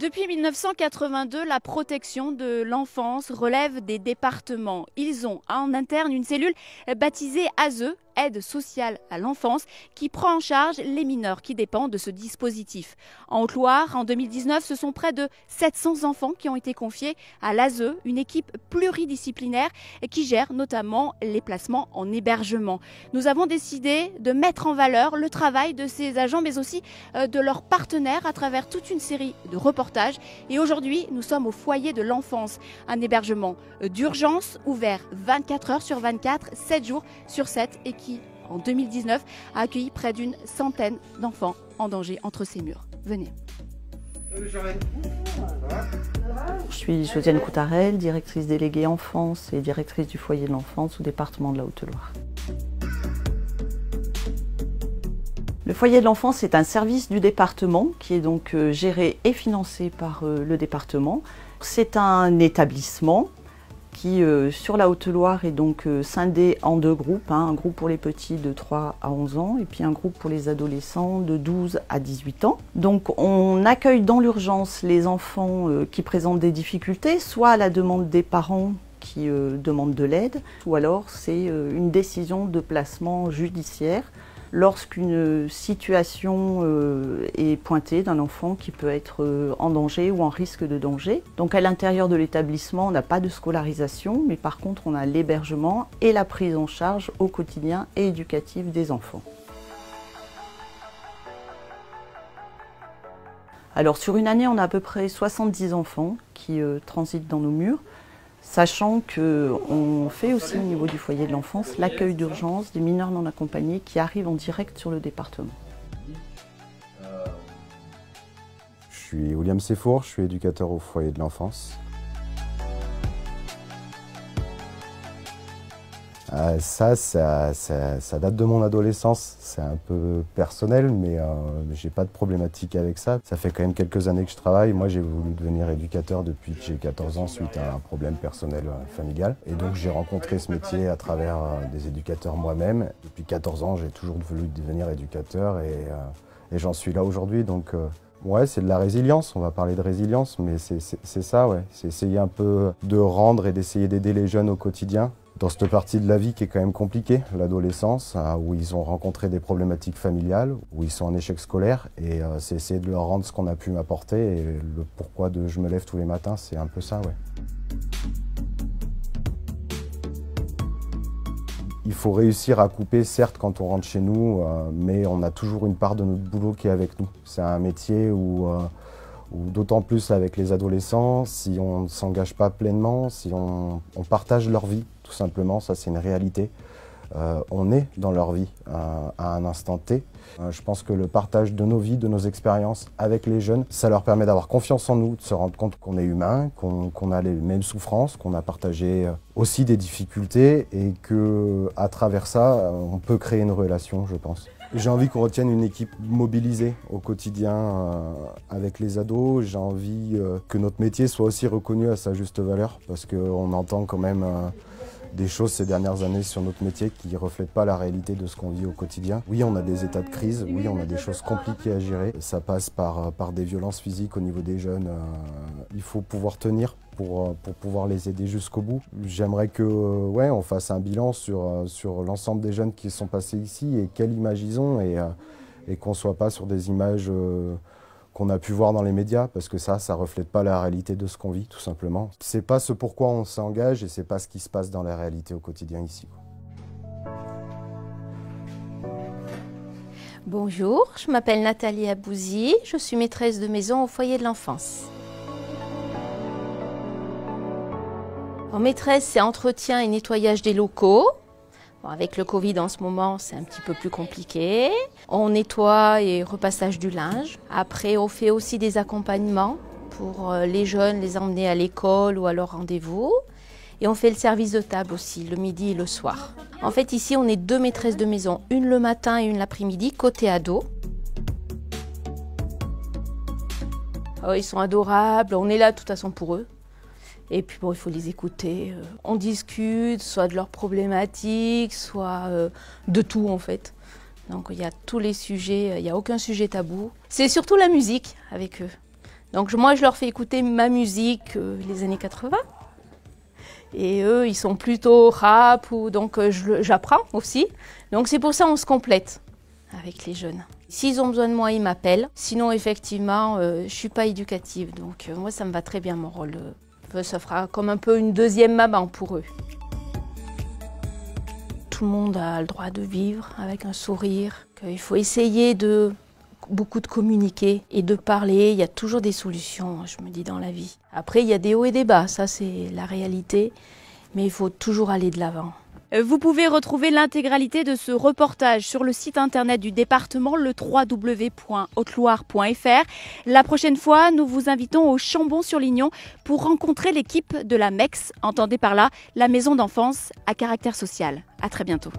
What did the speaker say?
Depuis 1982, la protection de l'enfance relève des départements. Ils ont en interne une cellule baptisée ASE, Aide sociale à l'enfance, qui prend en charge les mineurs qui dépendent de ce dispositif. En Haute-Loire, en 2019, ce sont près de 700 enfants qui ont été confiés à l'ASE, une équipe pluridisciplinaire qui gère notamment les placements en hébergement. Nous avons décidé de mettre en valeur le travail de ces agents, mais aussi de leurs partenaires à travers toute une série de reportages. Et aujourd'hui, nous sommes au foyer de l'enfance, un hébergement d'urgence ouvert 24 heures sur 24, 7 jours sur 7 et qui, en 2019, a accueilli près d'une centaine d'enfants en danger entre ses murs. Venez. Je suis Josiane Coutarel, directrice déléguée enfance et directrice du foyer de l'enfance au département de la Haute-Loire. Le foyer de l'enfance est un service du département qui est donc géré et financé par le département. C'est un établissement qui, sur la Haute-Loire, est donc scindé en deux groupes. Un groupe pour les petits de 3 à 11 ans et puis un groupe pour les adolescents de 12 à 18 ans. Donc on accueille dans l'urgence les enfants qui présentent des difficultés, soit à la demande des parents qui demandent de l'aide, ou alors c'est une décision de placement judiciaire lorsqu'une situation est pointée d'un enfant qui peut être en danger ou en risque de danger. Donc à l'intérieur de l'établissement, on n'a pas de scolarisation, mais par contre on a l'hébergement et la prise en charge au quotidien et éducative des enfants. Alors sur une année, on a à peu près 70 enfants qui transitent dans nos murs, sachant qu'on fait aussi au niveau du foyer de l'enfance l'accueil d'urgence des mineurs non accompagnés qui arrivent en direct sur le département. Je suis William Sefour, je suis éducateur au foyer de l'enfance. Ça date de mon adolescence, c'est un peu personnel, mais j'ai pas de problématique avec ça. Ça fait quand même quelques années que je travaille. Moi, j'ai voulu devenir éducateur depuis que j'ai 14 ans suite à un problème personnel familial. Et donc, j'ai rencontré ce métier à travers des éducateurs moi-même. Depuis 14 ans, j'ai toujours voulu devenir éducateur et j'en suis là aujourd'hui. Donc, ouais, c'est de la résilience, on va parler de résilience, mais c'est ça, ouais. C'est essayer un peu de rendre et d'essayer d'aider les jeunes au quotidien. Dans cette partie de la vie qui est quand même compliquée, l'adolescence, où ils ont rencontré des problématiques familiales, où ils sont en échec scolaire, et c'est essayer de leur rendre ce qu'on a pu m'apporter, et le pourquoi de je me lève tous les matins, c'est un peu ça, ouais. Il faut réussir à couper, certes, quand on rentre chez nous, mais on a toujours une part de notre boulot qui est avec nous. C'est un métier où d'autant plus avec les adolescents, si on ne s'engage pas pleinement, si on partage leur vie, tout simplement, ça c'est une réalité. On est dans leur vie à un instant T. Je pense que le partage de nos vies, de nos expériences avec les jeunes, ça leur permet d'avoir confiance en nous, de se rendre compte qu'on est humain, qu'on a les mêmes souffrances, qu'on a partagé aussi des difficultés et qu'à travers ça, on peut créer une relation, je pense. J'ai envie qu'on retienne une équipe mobilisée au quotidien avec les ados. J'ai envie que notre métier soit aussi reconnu à sa juste valeur parce qu'on entend quand même des choses ces dernières années sur notre métier qui ne reflètent pas la réalité de ce qu'on vit au quotidien. Oui, on a des états de crise, oui, on a des choses compliquées à gérer. Ça passe par des violences physiques au niveau des jeunes. Il faut pouvoir tenir pour pouvoir les aider jusqu'au bout. J'aimerais que, ouais, on fasse un bilan sur l'ensemble des jeunes qui sont passés ici et quelle image ils ont et qu'on ne soit pas sur des images qu'on a pu voir dans les médias, parce que ça reflète pas la réalité de ce qu'on vit, tout simplement. C'est pas ce pourquoi on s'engage et c'est pas ce qui se passe dans la réalité au quotidien ici. Bonjour, je m'appelle Nathalie Abouzi, je suis maîtresse de maison au foyer de l'enfance. En maîtresse, c'est entretien et nettoyage des locaux. Bon, avec le Covid en ce moment, c'est un petit peu plus compliqué. On nettoie et repassage du linge. Après, on fait aussi des accompagnements pour les jeunes, les emmener à l'école ou à leur rendez-vous. Et on fait le service de table aussi, le midi et le soir. En fait, ici, on est 2 maîtresses de maison, une le matin et une l'après-midi, côté ado. Oh, ils sont adorables, on est là de toute façon pour eux. Et puis bon, il faut les écouter. On discute, soit de leurs problématiques, soit de tout en fait. Donc il y a tous les sujets, il n'y a aucun sujet tabou. C'est surtout la musique avec eux. Donc moi, je leur fais écouter ma musique les années 80. Et eux, ils sont plutôt rap, donc j'apprends aussi. Donc c'est pour ça qu'on se complète avec les jeunes. S'ils ont besoin de moi, ils m'appellent. Sinon, effectivement, je ne suis pas éducative. Donc moi, ça me va très bien mon rôle. Ça fera comme un peu une deuxième maman pour eux. Tout le monde a le droit de vivre avec un sourire. Il faut essayer de beaucoup de communiquer et de parler. Il y a toujours des solutions, je me dis, dans la vie. Après, il y a des hauts et des bas, ça c'est la réalité. Mais il faut toujours aller de l'avant. Vous pouvez retrouver l'intégralité de ce reportage sur le site internet du département, le www.haute-loire.fr. La prochaine fois, nous vous invitons au Chambon-sur-Lignon pour rencontrer l'équipe de la MEX, entendez par là la maison d'enfance à caractère social. À très bientôt.